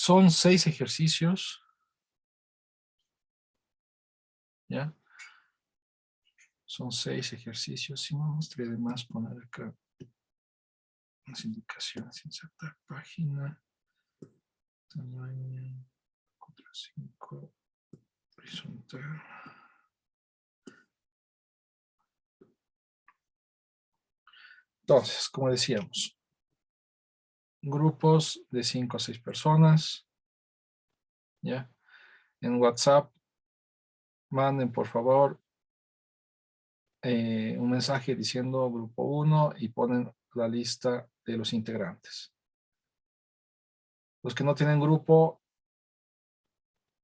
Son 6 ejercicios. ¿Ya? Son 6 ejercicios. Si no, estaría de más poner acá las indicaciones. Insertar página. Tamaño. Contra 5. Horizontal. Entonces, como decíamos, grupos de 5 a 6 personas. ¿Ya? En WhatsApp, manden por favor un mensaje diciendo grupo 1 y ponen la lista de los integrantes. Los que no tienen grupo,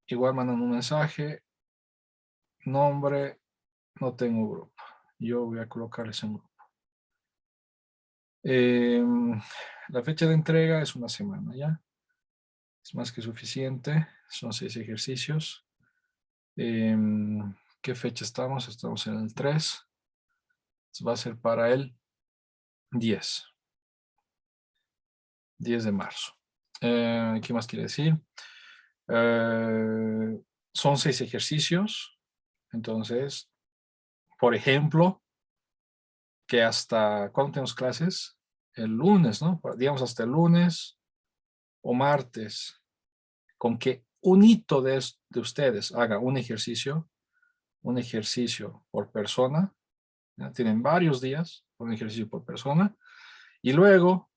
igual mandan un mensaje, nombre, no tengo grupo. Yo voy a colocarles en grupo. La fecha de entrega es una semana, ¿ya? Es más que suficiente, son 6 ejercicios. ¿Qué fecha estamos? Estamos en el 3. Va a ser para el 10 de marzo. ¿Qué más quiere decir? Son 6 ejercicios. Entonces, por ejemplo, que hasta, ¿cuándo tenemos clases? El lunes, ¿no? Digamos hasta el lunes o martes, con que un hito de ustedes haga un ejercicio por persona, ¿ya? Tienen varios días, un ejercicio por persona, y luego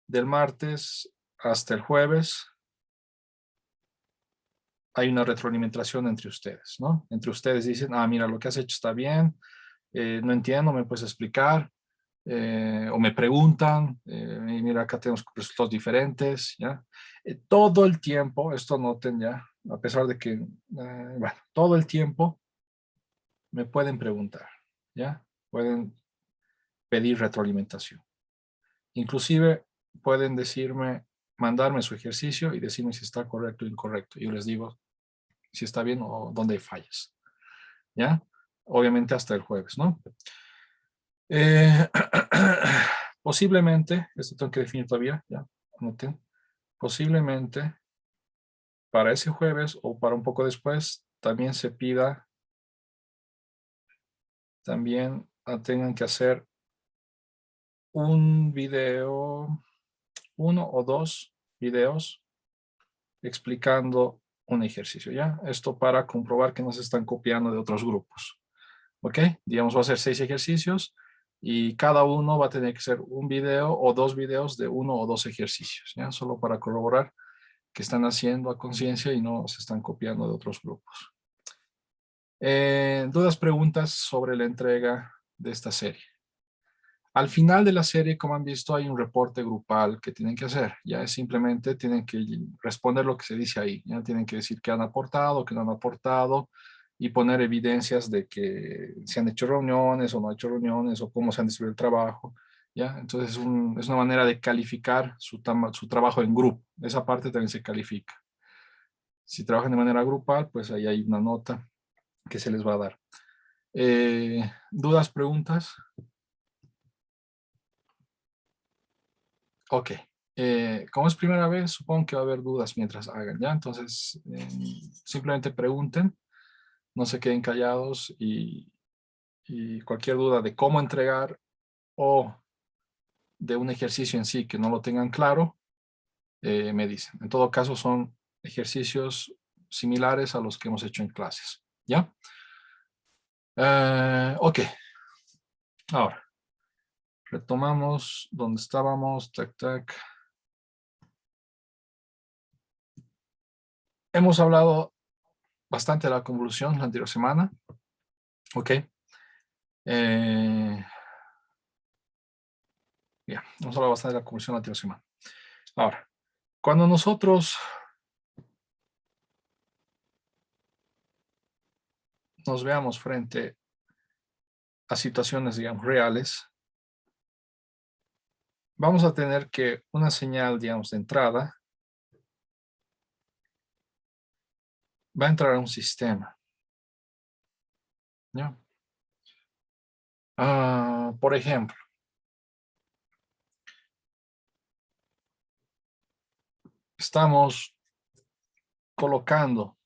del martes hasta el jueves hay una retroalimentación entre ustedes, ¿no? Entre ustedes dicen, ah, mira, lo que has hecho está bien, no entiendo, ¿me puedes explicar? O me preguntan, y mira, acá tenemos resultados diferentes, ¿ya? Todo el tiempo, esto noten ya, a pesar de que, bueno, todo el tiempo me pueden preguntar, ¿ya? Pueden pedir retroalimentación. Inclusive pueden decirme, mandarme su ejercicio y decirme si está correcto o incorrecto. Yo les digo si está bien o dónde hay fallas, ¿ya? Obviamente hasta el jueves, ¿no? Posiblemente, esto tengo que definir todavía, ya, anoten, posiblemente para ese jueves o para un poco después también se pida, también tengan que hacer un video, 1 o 2 videos explicando un ejercicio, ¿ya? Esto para comprobar que no se están copiando de otros grupos, ¿ok? Digamos, va a ser 6 ejercicios y cada uno va a tener que ser un video o 2 videos de 1 o 2 ejercicios, ¿ya? Solo para corroborar que están haciendo a conciencia y no se están copiando de otros grupos. Dudas, preguntas sobre la entrega de esta serie. Al final de la serie, como han visto, hay un reporte grupal que tienen que hacer. Ya es simplemente tienen que responder lo que se dice ahí. Ya tienen que decir qué han aportado, qué no han aportado y poner evidencias de que se han hecho reuniones o no han hecho reuniones o cómo se han distribuido el trabajo. ¿Ya? Entonces es una manera de calificar su trabajo en grupo. Esa parte también se califica. Si trabajan de manera grupal, pues ahí hay una nota que se les va a dar. ¿Dudas, preguntas? Ok. Como es primera vez, supongo que va a haber dudas mientras hagan, ¿ya? Entonces, simplemente pregunten, no se queden callados y cualquier duda de cómo entregar o de un ejercicio en sí que no lo tengan claro, me dicen. En todo caso, son ejercicios similares a los que hemos hecho en clases, ¿ya? Ok. Ahora, retomamos donde estábamos, tac, tac. Hemos hablado bastante de la convolución la anterior semana, ok. Ya, hemos hablado bastante de la convolución la anterior semana. Ahora, cuando nosotros nos veamos frente a situaciones, digamos, reales, vamos a tener que una señal, digamos, de entrada va a entrar a un sistema, ¿ya? Por ejemplo, estamos colocando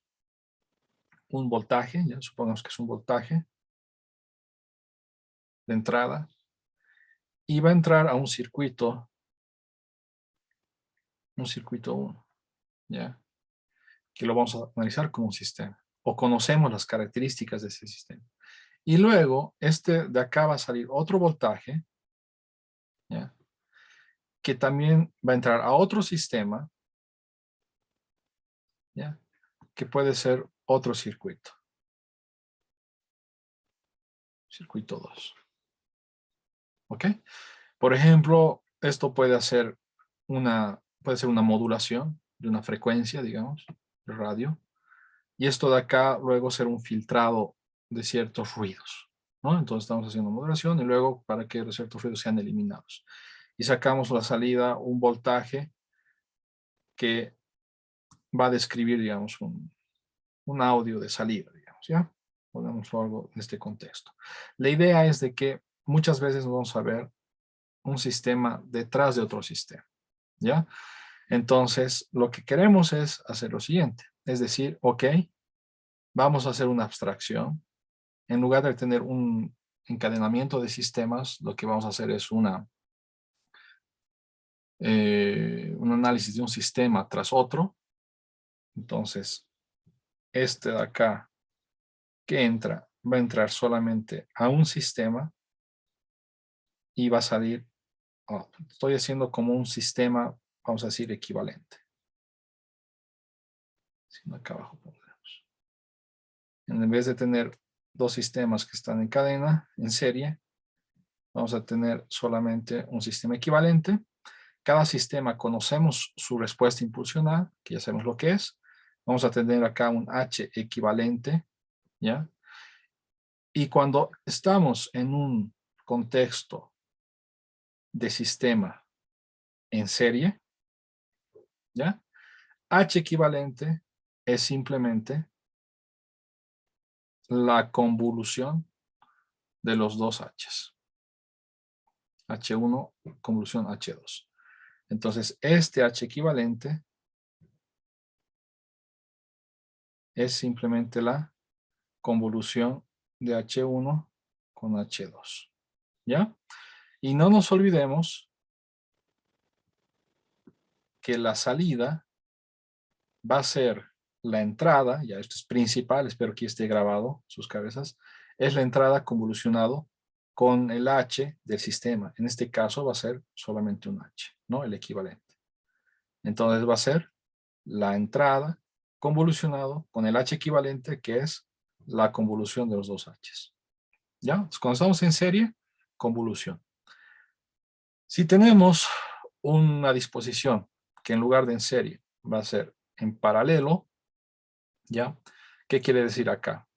un voltaje, ya supongamos que es un voltaje de entrada, y va a entrar a un circuito 1, ¿ya? Que lo vamos a analizar como un sistema, o conocemos las características de ese sistema. Y luego, de acá va a salir otro voltaje, ¿ya? Que también va a entrar a otro sistema, ¿ya? Que puede ser otro circuito. Circuito 2. ¿Ok? Por ejemplo, esto puede ser una modulación de una frecuencia, digamos, de radio. Y esto de acá luego ser un filtrado de ciertos ruidos, ¿no? Entonces estamos haciendo modulación y luego para que los ciertos ruidos sean eliminados. Y sacamos la salida, un voltaje que va a describir, digamos, un audio de salida, digamos, ¿ya? Ponemos algo en este contexto. La idea es de que muchas veces vamos a ver un sistema detrás de otro sistema, ¿ya? Entonces, lo que queremos es hacer lo siguiente, es decir, ok, vamos a hacer una abstracción. En lugar de tener un encadenamiento de sistemas, lo que vamos a hacer es un análisis de un sistema tras otro. Entonces, este de acá que entra, va a entrar solamente a un sistema y va a salir, estoy haciendo como un sistema, vamos a decir, equivalente. Acá abajo pondremos. En vez de tener dos sistemas que están en cadena, en serie, vamos a tener solamente un sistema equivalente. Cada sistema conocemos su respuesta impulsional, que ya sabemos lo que es. Vamos a tener acá un H equivalente, ¿ya? Y cuando estamos en un contexto de sistema en serie, ¿ya? H equivalente es simplemente la convolución de los dos H's. H1, convolución H2. Entonces, este H equivalente es simplemente la convolución de H1 con H2. ¿Ya? Y no nos olvidemos que la salida va a ser la entrada, ya esto es principal, espero que esté grabado sus cabezas, es la entrada convolucionado con el H del sistema. En este caso va a ser solamente un H, ¿no? El equivalente. Entonces va a ser la entrada convolucionado con el H equivalente, que es la convolución de los dos H's. ¿Ya? Entonces, cuando estamos en serie, convolución. Si tenemos una disposición que en lugar de en serie va a ser en paralelo, ¿ya? ¿Qué quiere decir acá?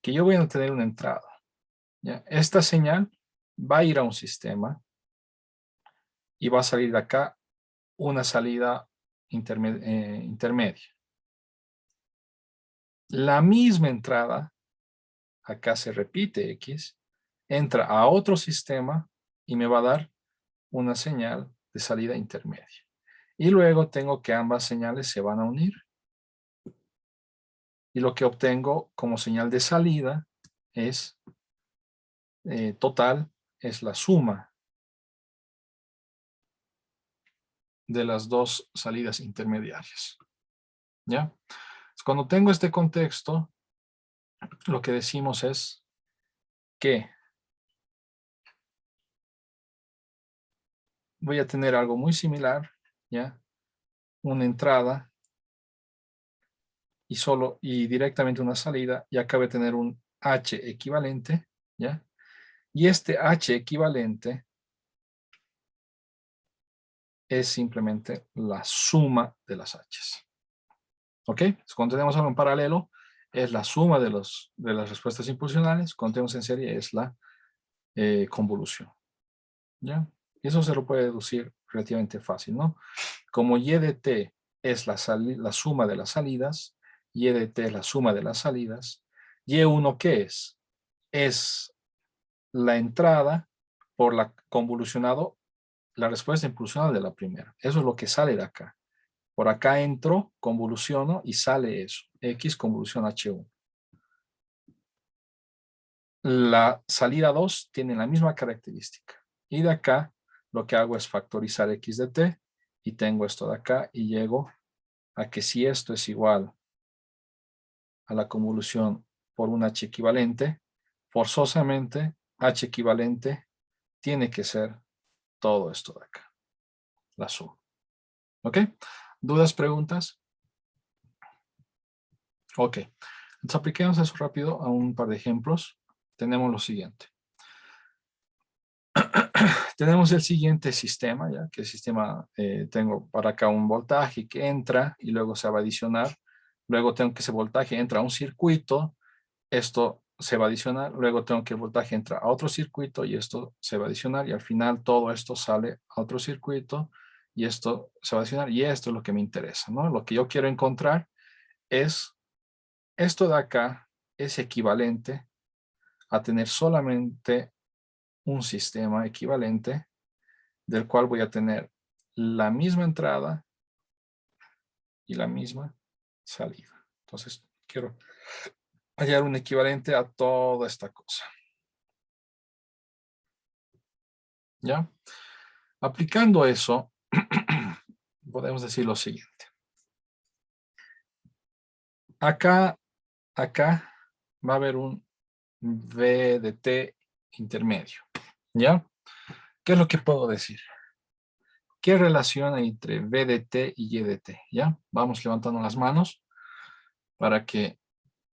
Que yo voy a tener una entrada, ¿ya? Esta señal va a ir a un sistema y va a salir de acá una salida intermedia. La misma entrada, acá se repite X, entra a otro sistema y me va a dar una señal de salida intermedia. Y luego tengo que ambas señales se van a unir. Y lo que obtengo como señal de salida es total, es la suma de las dos salidas intermediarias. ¿Ya? Cuando tengo este contexto, lo que decimos es que voy a tener algo muy similar, ¿ya? Una entrada y directamente una salida, y acá voy a tener un H equivalente, ¿ya? Y este H equivalente es simplemente la suma de las H's. ¿Ok? Entonces, cuando tenemos algo en paralelo, es la suma de las respuestas impulsionales. Cuando tenemos en serie, es la convolución. ¿Ya? Y eso se lo puede deducir relativamente fácil, ¿no? Como Y de T es la suma de las salidas, Y de T es la suma de las salidas, Y1, ¿qué es? Es la entrada por la convolucionado, la respuesta impulsional de la primera. Eso es lo que sale de acá. Por acá entro, convoluciono y sale eso. X convolución H1. La salida 2 tiene la misma característica. Y de acá lo que hago es factorizar X de T y tengo esto de acá y llego a que si esto es igual a la convolución por un H equivalente, forzosamente H equivalente tiene que ser todo esto de acá, la suma. ¿Ok? ¿Dudas, preguntas? Ok. Entonces apliquemos eso rápido a un par de ejemplos. Tenemos lo siguiente. Tenemos el siguiente sistema, ya que el sistema tengo para acá un voltaje que entra y luego se va a adicionar. Luego tengo que ese voltaje entra a un circuito, esto se va a adicionar. Luego tengo que el voltaje entra a otro circuito y esto se va a adicionar. Y al final todo esto sale a otro circuito y esto se va a adicionar. Y esto es lo que me interesa, ¿no? Lo que yo quiero encontrar es esto de acá es equivalente a tener solamente un sistema equivalente del cual voy a tener la misma entrada y la misma salida. Entonces, quiero hallar un equivalente a toda esta cosa. ¿Ya? Aplicando eso, podemos decir lo siguiente. Acá va a haber un V de T intermedio. ¿Ya? ¿Qué es lo que puedo decir? ¿Qué relación hay entre V de T y Y de T? ¿Ya? Vamos levantando las manos para que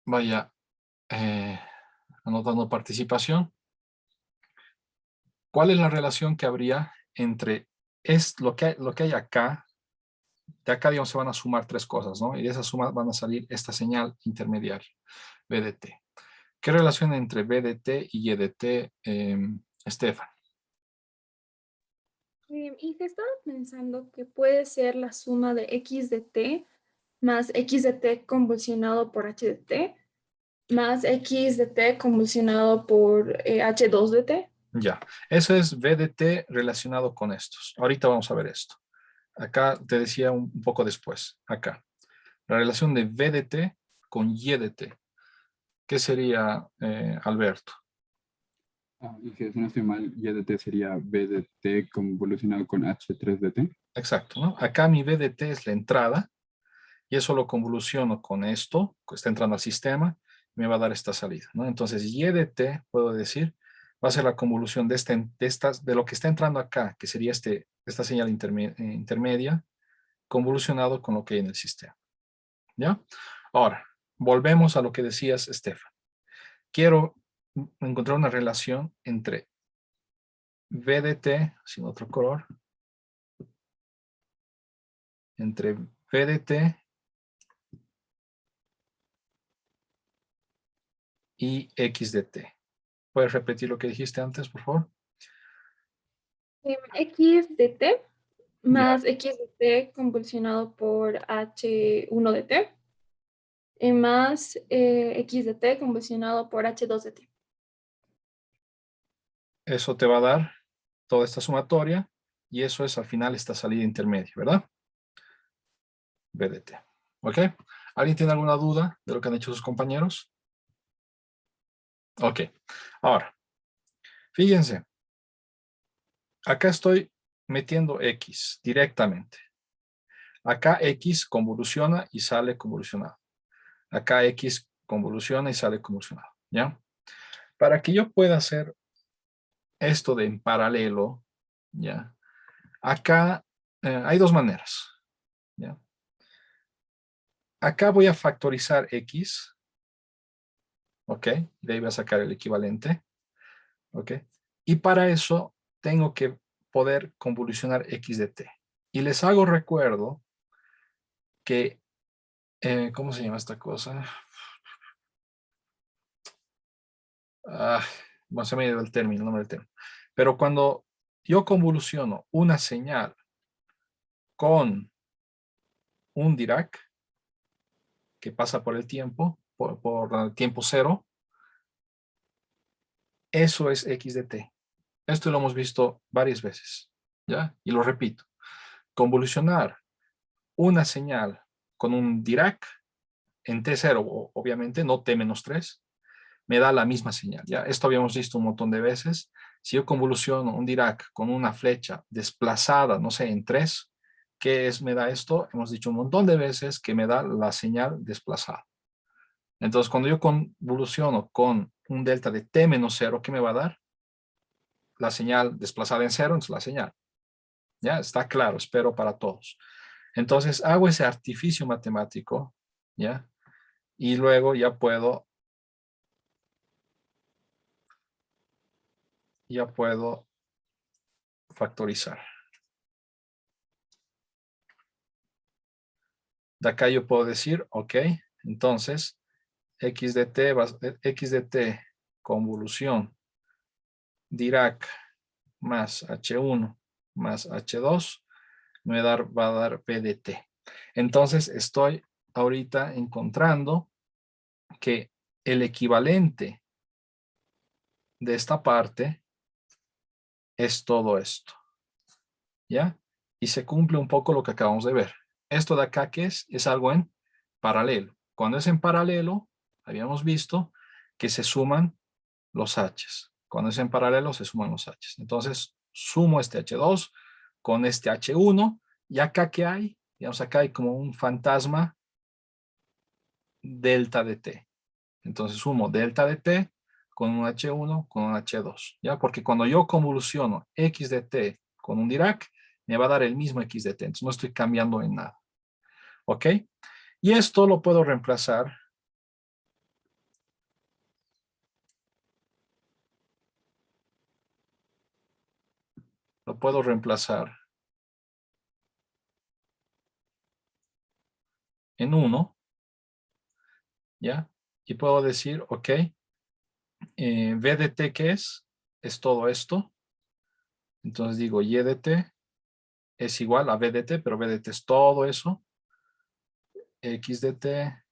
vaya anotando participación. ¿Cuál es la relación que habría entre lo que hay acá? De acá, digamos, se van a sumar tres cosas, ¿no? Y de esa suma van a salir esta señal intermediaria, B de T. ¿Qué relación entre B de T y Y de T, Estefan? Y que estaba pensando que puede ser la suma de x de t más x de t convulsionado por h de t más x de t convulsionado por h2 de t. Ya, eso es B de T relacionado con estos. Ahorita vamos a ver esto. Acá te decía un poco después, acá. La relación de V de T con Y de T. ¿Qué sería, Alberto? Y si no estoy mal, Y de T sería B de T convolucionado con H3 de T. Exacto, ¿no? Acá mi V de T es la entrada y eso lo convoluciono con esto, que está entrando al sistema, me va a dar esta salida, ¿no? Entonces, Y de T, puedo decir, va a ser la convolución de lo que está entrando acá, que sería esta señal intermedia, convolucionado con lo que hay en el sistema, ¿ya? Ahora, volvemos a lo que decías, Estefan. Quiero encontrar una relación entre V de T, sin otro color, entre V de T y X de T. ¿Puedes repetir lo que dijiste antes, por favor? X de t Ya, más x de t convulsionado por h1 de t más x de t convulsionado por h2 de t. eso te va a dar toda esta sumatoria y eso es al final esta salida intermedia, ¿verdad? V de T. ¿Ok? ¿Alguien tiene alguna duda de lo que han hecho sus compañeros? Ok. Ahora, fíjense. Acá estoy metiendo X directamente. Acá X convoluciona y sale convolucionado. Acá X convoluciona y sale convolucionado. ¿Ya? Para que yo pueda hacer esto de en paralelo, ¿ya? Acá hay dos maneras, ¿ya? Acá voy a factorizar X, ¿ok? De ahí voy a sacar el equivalente, ¿ok? Y para eso tengo que poder convolucionar X de T. Y les hago recuerdo que, ¿cómo se llama esta cosa? Bueno, se me ha ido el término, el nombre del término. Pero cuando yo convoluciono una señal con un Dirac que pasa por el tiempo, por el tiempo cero, eso es X de T. Esto lo hemos visto varias veces, ¿ya? Y lo repito. Convolucionar una señal con un Dirac en T0, obviamente, no T-3, me da la misma señal. ¿Ya? Esto habíamos visto un montón de veces. Si yo convoluciono un Dirac con una flecha desplazada, no sé, en 3, ¿qué es, me da esto? Hemos dicho un montón de veces que me da la señal desplazada. Entonces, cuando yo convoluciono con un delta de T-0, ¿qué me va a dar? La señal desplazada en 0, entonces la señal. ¿Ya? Está claro, espero para todos. Entonces, hago ese artificio matemático, ¿ya? Y luego ya puedo factorizar. De acá yo puedo decir, ok, entonces, x de t convolución Dirac más H1 más H2 va a dar P de t. Entonces, estoy ahorita encontrando que el equivalente de esta parte es todo esto. ¿Ya? Y se cumple un poco lo que acabamos de ver. Esto de acá, ¿qué es? Es algo en paralelo. Cuando es en paralelo, habíamos visto que se suman los H's. Cuando es en paralelo, se suman los H's. Entonces, sumo este H2 con este H1. Y acá, ¿qué hay? Digamos, acá hay como un fantasma delta de T. Entonces, sumo delta de T con un H1 con un H2. ¿Ya? Porque cuando yo convoluciono X de T con un Dirac, me va a dar el mismo X de T. Entonces, no estoy cambiando en nada. ¿Ok? Y esto lo puedo reemplazar en 1, ¿ya? Y puedo decir, ok, V de T, ¿qué es? Es todo esto. Entonces digo, Y de T es igual a V de T, pero V de T es todo eso. X de T,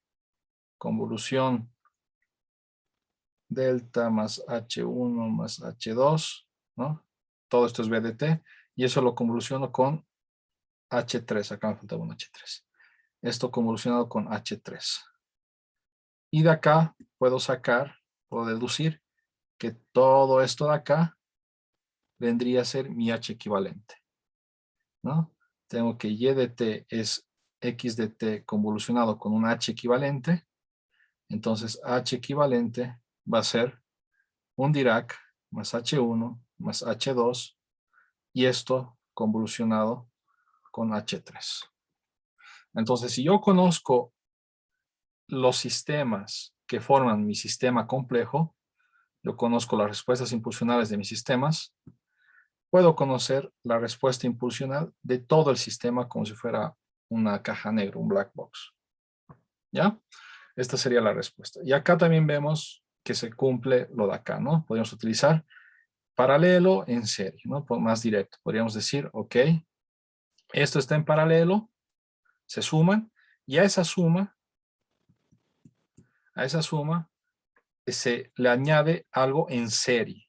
convolución delta más H1 más H2, ¿no? Todo esto es V de T, y eso lo convoluciono con H3, acá me faltaba un H3. Esto convolucionado con H3. Y de acá puedo deducir que todo esto de acá vendría a ser mi H equivalente, ¿no? Tengo que Y de T es X de T convolucionado con un H equivalente. Entonces H equivalente va a ser un Dirac más H1 más H2 y esto convolucionado con H3. Entonces, si yo conozco los sistemas que forman mi sistema complejo, yo conozco las respuestas impulsionales de mis sistemas, puedo conocer la respuesta impulsional de todo el sistema como si fuera una caja negra, un black box. ¿Ya? Esta sería la respuesta. Y acá también vemos que se cumple lo de acá, ¿no? Podemos utilizar paralelo en serie, ¿no? Más directo. Podríamos decir, ok, esto está en paralelo, se suman, y a esa suma se le añade algo en serie.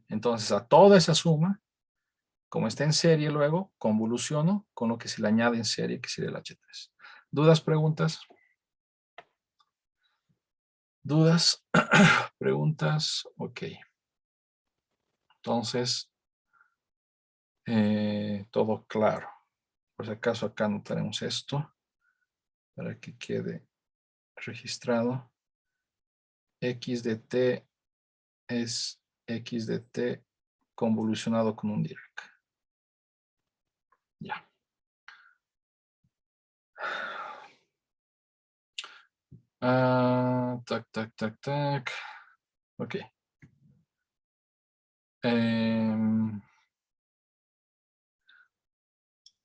Entonces, a toda esa suma, como está en serie luego, convoluciono con lo que se le añade en serie, que sería el H3. ¿Dudas, preguntas? ¿Dudas? ¿Preguntas? Ok. Entonces, todo claro. Por si acaso acá anotaremos esto para que quede registrado. X de T es X de T convolucionado con un Dirac. Ya. Tac, tac, tac, tac. Ok.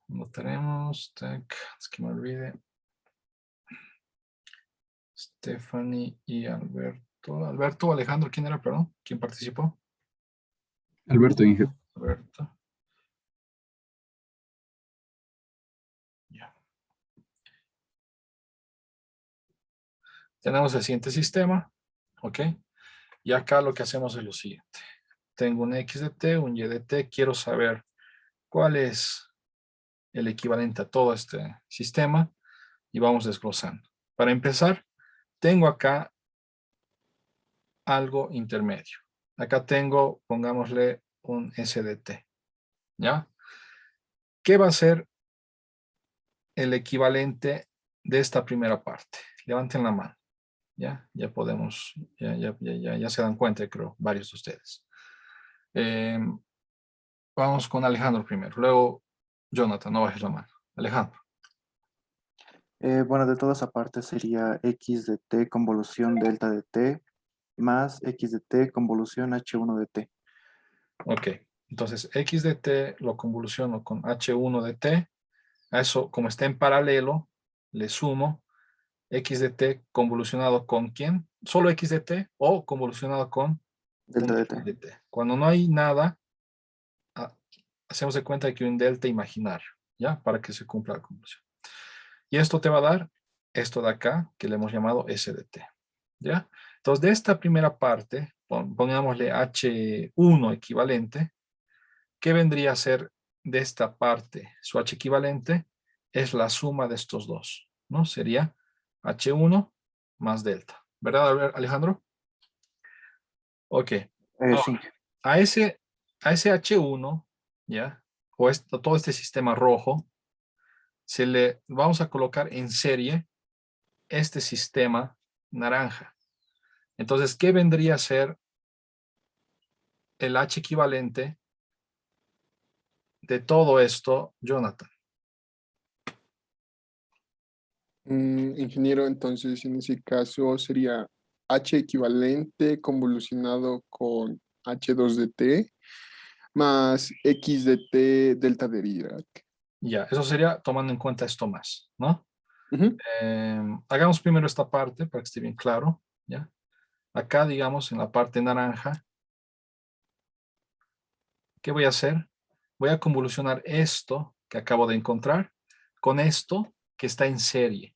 Notaremos. Tac. Es que me olvide. Stephanie y Alberto. Alberto, Alejandro, ¿quién era? Perdón. ¿Quién participó? Alberto Inge. Alberto. Ya. Tenemos el siguiente sistema. Ok. Y acá lo que hacemos es lo siguiente. Tengo un X de T, un Y de T. Quiero saber cuál es el equivalente a todo este sistema y vamos desglosando. Para empezar, tengo acá algo intermedio. Acá tengo, pongámosle un SDT, ¿ya? ¿Qué va a ser el equivalente de esta primera parte? Levanten la mano, ¿ya? Ya podemos, ya se dan cuenta, creo, varios de ustedes. Vamos con Alejandro primero, luego Jonathan, no bajes la mano. Alejandro. Bueno, de toda esa parte sería x de t convolución delta de t más x de t convolución h1 de t. Ok, entonces x de t lo convoluciono con h1 de t. A eso, como está en paralelo, le sumo x de t convolucionado con ¿quién? Solo x de t o convolucionado con un Delta de delta t. de t. Cuando no hay nada, hacemos de cuenta que hay un delta imaginario, ¿ya? Para que se cumpla la convolución. Y esto te va a dar esto de acá, que le hemos llamado s de t, ¿ya? Entonces, de esta primera parte, pongámosle h1 equivalente. ¿Qué vendría a ser de esta parte? Su h equivalente es la suma de estos dos, ¿no? Sería h1 más delta. ¿Verdad, Alejandro? Ok. Sí. Ahora, a ese h1, ¿ya? O todo este sistema rojo, se le vamos a colocar en serie este sistema naranja. Entonces, ¿qué vendría a ser el h equivalente de todo esto, Jonathan? Ingeniero, entonces en ese caso sería H equivalente convolucionado con H2 de T más X de T delta de Dirac. Ya, eso sería tomando en cuenta esto más, ¿no? Ujú. Hagamos primero esta parte para que esté bien claro, ¿ya? Acá, digamos, en la parte naranja, ¿qué voy a hacer? Voy a convolucionar esto que acabo de encontrar con esto que está en serie.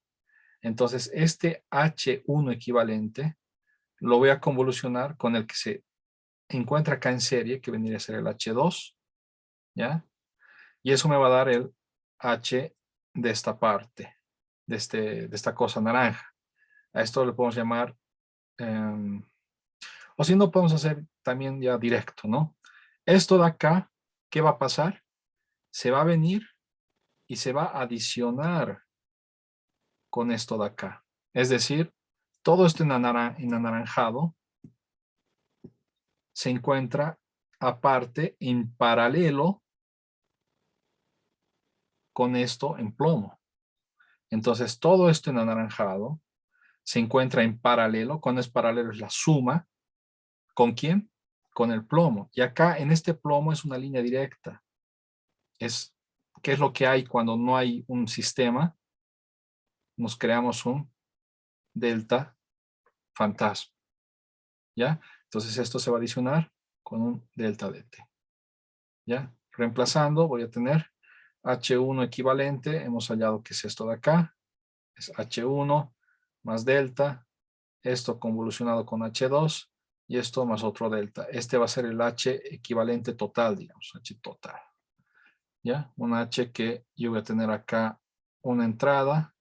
Entonces, este H1 equivalente lo voy a convolucionar con el que se encuentra acá en serie, que vendría a ser el H2, ¿ya? Y eso me va a dar el H de esta parte, de esta cosa naranja. A esto le podemos llamar, o si no, podemos hacer también ya directo, ¿no? Esto de acá, ¿qué va a pasar? Se va a venir y se va a adicionar con esto de acá. Es decir, todo esto en anaranjado se encuentra aparte en paralelo con esto en plomo. Entonces, todo esto en anaranjado se encuentra en paralelo. Cuando es paralelo es la suma. ¿Con quién? Con el plomo. Y acá en este plomo es una línea directa. ¿Qué es lo que hay cuando no hay un sistema? Nos creamos un delta fantasma. ¿Ya? Entonces esto se va a adicionar con un delta de t. ¿Ya? Reemplazando voy a tener H1 equivalente. Hemos hallado que es esto de acá. Es H1 más delta. Esto convolucionado con H2 y esto más otro delta. Este va a ser el H equivalente total, digamos, H total. ¿Ya? Un H que yo voy a tener acá una entrada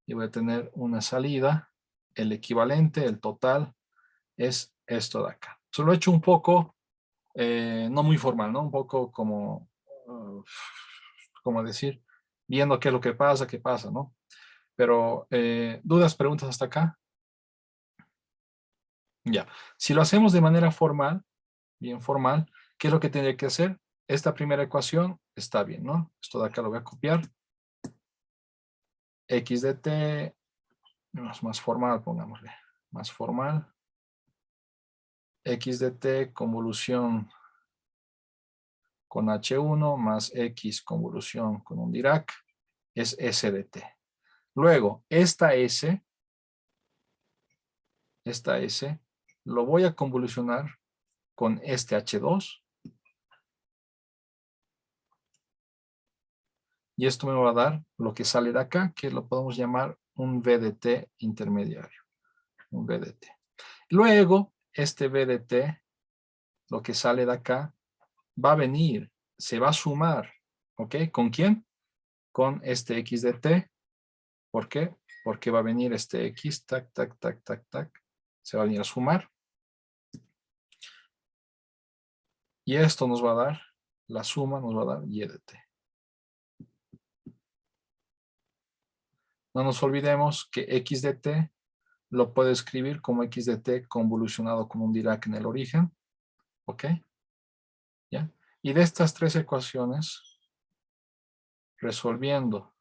y voy a tener una salida. El equivalente, el total, es esto de acá. Se lo he hecho un poco, no muy formal, ¿no? Un poco como decir, viendo qué es lo que pasa, qué pasa, ¿no? Pero, ¿dudas, preguntas hasta acá? Ya. Si lo hacemos de manera formal, bien formal, ¿qué es lo que tendría que hacer? Esta primera ecuación está bien, ¿no? Esto de acá lo voy a copiar. X de t, más formal, pongámosle. Más formal. X de t convolución con H1 más X convolución con un Dirac es S de t. Luego, esta S lo voy a convolucionar con este H2. Y esto me va a dar lo que sale de acá, que lo podemos llamar un VDT intermediario. Un VDT. Luego, este VDT, lo que sale de acá, va a venir, se va a sumar, ¿ok? ¿Con quién? con este x de t. ¿Por qué? Porque va a venir este x, tac, tac, tac, tac, tac. Se va a venir a sumar. Y esto nos va a dar, la suma nos va a dar y de t. No nos olvidemos que x de t lo puedo escribir como x de t convolucionado con un Dirac en el origen. ¿Ok? ¿Ya? Y de estas tres ecuaciones, resolviendo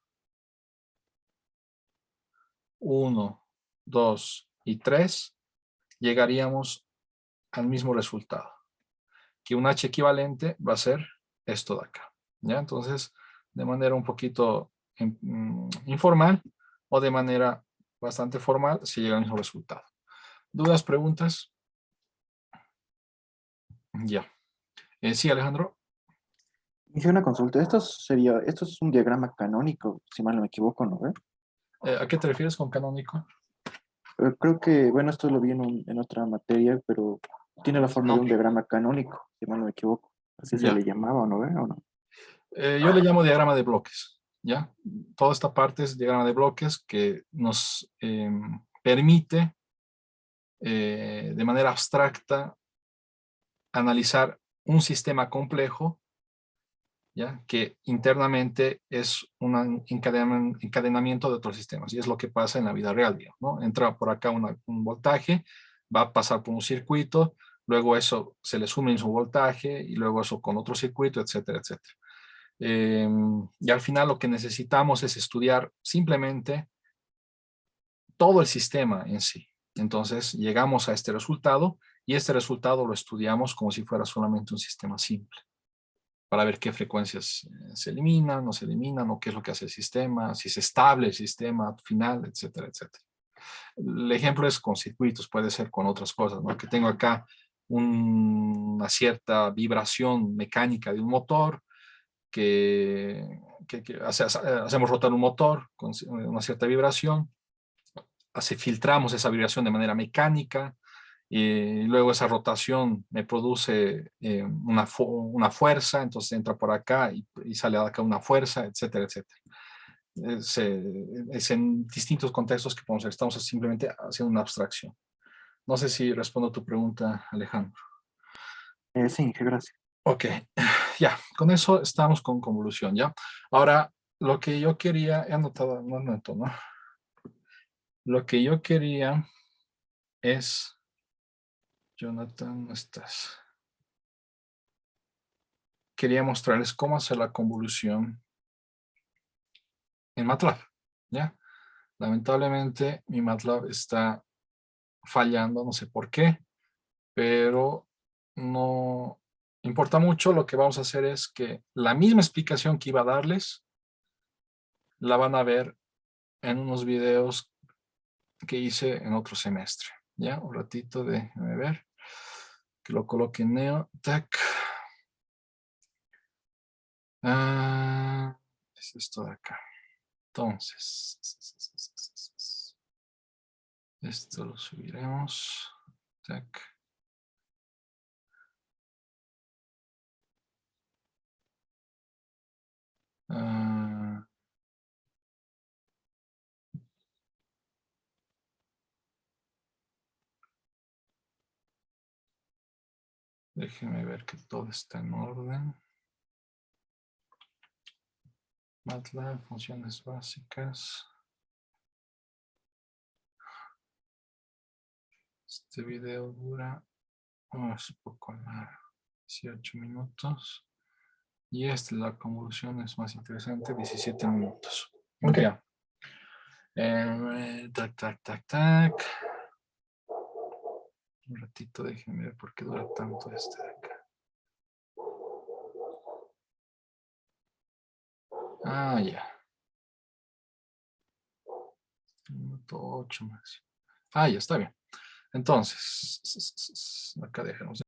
1, 2 y 3, llegaríamos al mismo resultado. Que un h equivalente va a ser esto de acá. ¿Ya? Entonces, de manera un poquito informal o de manera bastante formal, se llega al mismo resultado. ¿Dudas, preguntas? Ya. Sí, Alejandro. Hice una consulta. Esto es un diagrama canónico, si mal no me equivoco, ¿no? ¿A qué te refieres con canónico? Creo que, bueno, esto lo vi en otra materia, pero tiene la forma de un diagrama canónico, si mal no me equivoco. Así se Ya. le llamaba, ¿o no? ¿O no? Yo le llamo diagrama de bloques, ¿ya? Toda esta parte es diagrama de bloques que nos permite de manera abstracta analizar un sistema complejo, ¿ya? Que internamente es un encadenamiento de otros sistemas, y es lo que pasa en la vida real, digamos, ¿no? Entra por acá un voltaje, va a pasar por un circuito, luego eso se le suma en su voltaje, y luego eso con otro circuito, etcétera, etcétera. Y al final lo que necesitamos es estudiar simplemente todo el sistema en sí. Entonces llegamos a este resultado y este resultado lo estudiamos como si fuera solamente un sistema simple, para ver qué frecuencias se eliminan, no se eliminan, o qué es lo que hace el sistema, si es estable el sistema final, etcétera, etcétera. El ejemplo es con circuitos, puede ser con otras cosas, ¿no? Que tengo acá una cierta vibración mecánica de un motor, que hacemos rotar un motor con una cierta vibración, filtramos esa vibración de manera mecánica, y luego esa rotación me produce una fuerza, entonces entra por acá y sale de acá una fuerza, etcétera, etcétera. Es en distintos contextos que podemos hacer, estamos simplemente haciendo una abstracción. No sé si respondo a tu pregunta, Alejandro. Sí, gracias. Ok, ya, con eso estamos con convolución, ¿ya? Ahora, lo que yo quería, he anotado, no anoto, ¿no? Lo que yo quería es, Jonathan, ¿no estás? Quería mostrarles cómo hacer la convolución en MATLAB, ¿ya? Lamentablemente, mi MATLAB está fallando, no sé por qué, pero no importa mucho. Lo que vamos a hacer es que la misma explicación que iba a darles, la van a ver en unos videos que hice en otro semestre. Ya, un ratito, déjenme ver, que lo coloque en Neo. Tac. Es esto de acá. Entonces, esto lo subiremos. Tac. Déjenme ver que todo está en orden. MATLAB, funciones básicas. Este video dura es un poco largo, 18 minutos. Y la convolución es más interesante, 17 minutos. Ok. Tac, tac, tac, tac. Un ratito, déjenme ver por qué dura tanto este de acá. Ya. Minuto 8 más. Ya está bien. Entonces, acá dejemos.